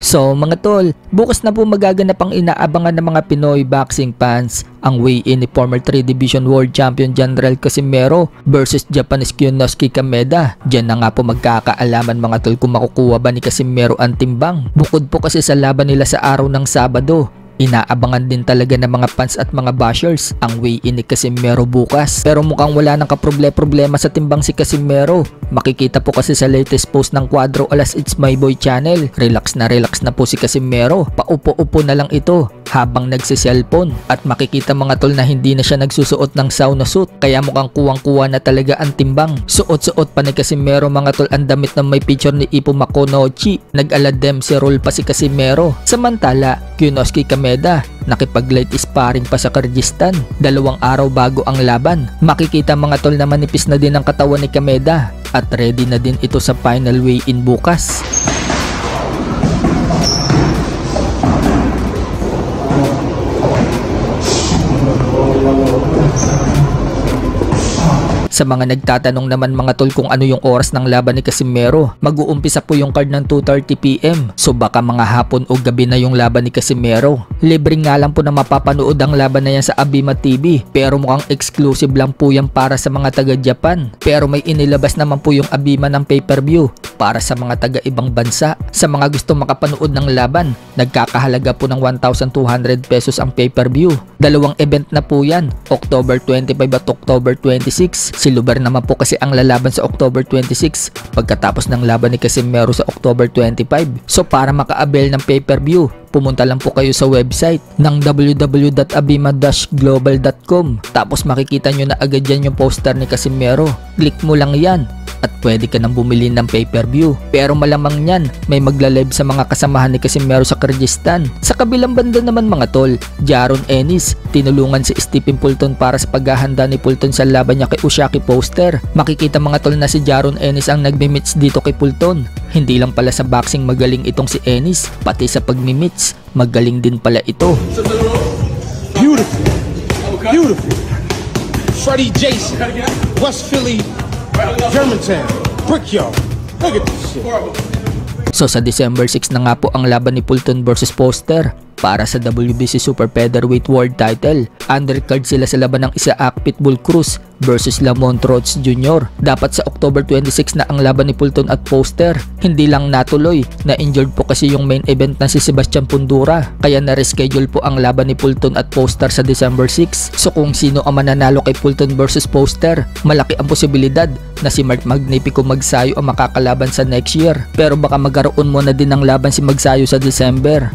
So mga tol, bukas na po magaganap ang inaabangan ng mga Pinoy boxing fans, ang weigh-in ni former 3 Division World Champion General Casimero versus Japanese Kyunosuke Kameda. Diyan na nga po magkakaalaman mga tol kung makukuha ba ni Casimero ang timbang. Bukod po kasi sa laban nila sa araw ng Sabado, inaabangan din talaga ng mga fans at mga bashers ang weigh-in ni Casimero bukas. Pero mukhang wala nang kaproblema sa timbang si Casimero. Makikita po kasi sa latest post ng Cuadro Alas It's My Boy channel, relax na po si Casimero. Paupo-upo na lang ito habang nagsiselfone at makikita mga tol na hindi na siya nagsusuot ng sauna suit, kaya mukhang kuwang-kuwa na talaga ang timbang. Suot-suot pa ni Casimero mga tol ang damit na may picture ni Ippo Makonochi. Nag-Ala-Dempsey roll pa si Casimero. Samantala, Kyunosuke Kameda nakipag-light sparring pa sa Kyrgyzstan 2 araw bago ang laban. Makikita mga tol na manipis na din ang katawan ni Kameda at ready na din ito sa final weigh-in bukas. Sa mga nagtatanong naman mga tol kung ano yung oras ng laban ni Casimero, mag-uumpisa po yung card ng 2:30 PM. So baka mga hapon o gabi na yung laban ni Casimero. Libre nga lang po na mapapanood ang laban na yan sa Abima TV, pero mukhang exclusive lang po yan para sa mga taga Japan. Pero may inilabas naman po yung Abima ng pay-per-view para sa mga taga ibang bansa. Sa mga gusto makapanood ng laban, nagkakahalaga po ng 1,200 pesos ang pay-per-view. Dalawang event na po yan, October 25 at October 26. Si Luber naman po kasi ang lalaban sa October 26 pagkatapos ng laban ni Casimero sa October 25. So para maka-avail ng pay-per-view, pumunta lang po kayo sa website ng www.abima-global.com. Tapos makikita nyo na agad yan yung poster ni Casimero. Click mo lang yan at pwede ka nang bumili ng pay-per-view. Pero malamang yan, may magla-live sa mga kasamahan ni Casimero sa Kyrgyzstan. Sa kabilang banda naman mga tol, Jaron Ennis, tinulungan si Stephen Fulton para sa paghahanda ni Fulton sa laban niya kay Ushiaki Foster. Makikita mga tol na si Jaron Ennis ang nagmi-meets dito kay Fulton. Hindi lang pala sa boxing magaling itong si Ennis, pati sa pagmi-meets, magaling din pala ito. Beautiful, beautiful. Freddie Jason, West Philly, Germantown, Brickyard. Look at this shit. So sa December 6 na nga po ang laban ni Fulton versus Foster para sa WBC Super Featherweight World Title. Undercard sila sa laban ng Isaac Pitbull Cruz versus Lamont Rhodes Jr. Dapat sa October 26 na ang laban ni Fulton at Foster. Hindi lang natuloy, na-injured po kasi yung main event na si Sebastian Pundura, kaya na-reschedule po ang laban ni Fulton at Foster sa December 6. So kung sino ang mananalo kay Fulton versus Foster, malaki ang posibilidad na si Mark Magnifico Magsayo ang makakalaban sa next year. Pero baka magkaroon mo na din ng laban si Magsayo sa December.